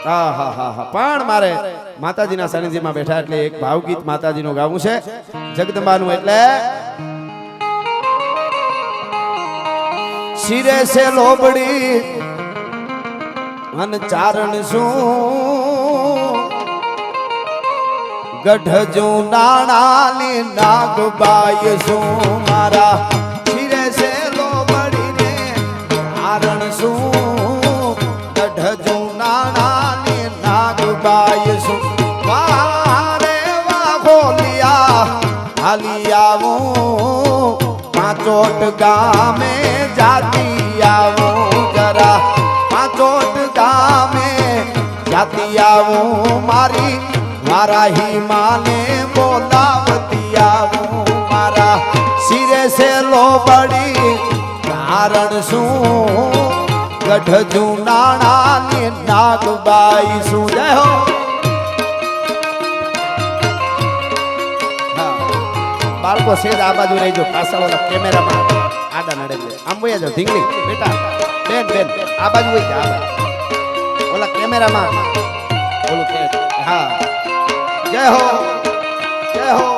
હા હા હા હા પણ મારે માતાજીના સાનિધ્યમાં બેઠા એટલે એક ભાવગીત માતાજીનું ગાવું છે જગદંબાનું એટલે શિરે સે લોબડી અન ચારણ શું ગઢજો નાણાની નાગબાઈ શું મારા શિરે સે લોબડી ને ચારણ શું ગઢજો નાણાની નાગબાઈ શું વારે વા ખોલિયા હાલી આવું પાંચોટ ગામે જાતી આવું જરા પાંચોટ ગામે જાતી આવું મારી વારાહી માને બોલાવતી આવું મારા શિરે સે લોબડી કારણ શું ગઢજુ નાણાની નાગબાઈ શું જય હો બાળકો સેજ આ બાજુ રહેજો પાછળ ઓલા કેમેરામાં આડા નડે છે આમ વયા જાવ ધીંગલી બેટા બેન બેન આ બાજુ વઈ જા આ બાજુ ઓલા કેમેરામાં ઓલું કે હા જય હો જય હો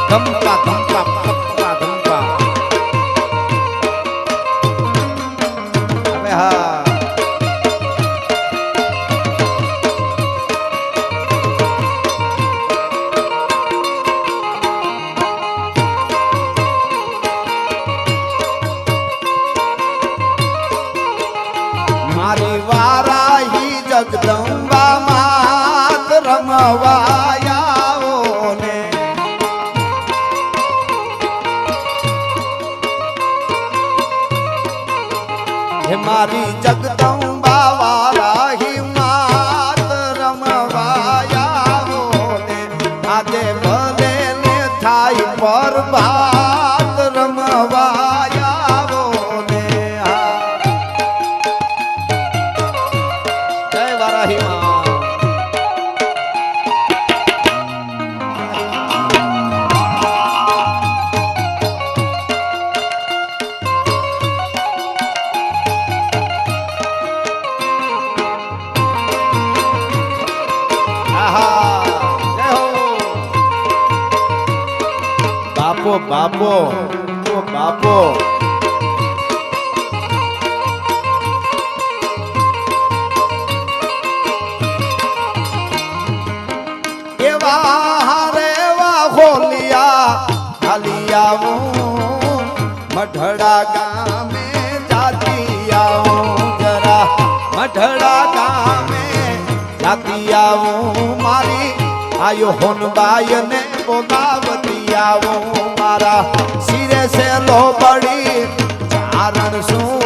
ધમકા ધમકા ધમકા ધમકા હવે હા મારી વારાહી જગદંબા માત રમવાયાઓ ને હે મારી જગદંબા વારાહી માત રમવાયાઓ ને આજે ભલે ને થાય પરભાત રમવાયાઓ ને બાપો બાપો ઓ બાપો એવા રેવા ખોલિયા હાલી આવું મઢડા ગામે જાતી આવું જરા મઢડા ગામે જાતી આવું મારી આયો હોનબાઈ ને બોલાવતી આવું મારા શિરે સે લોબડી ચારણ શું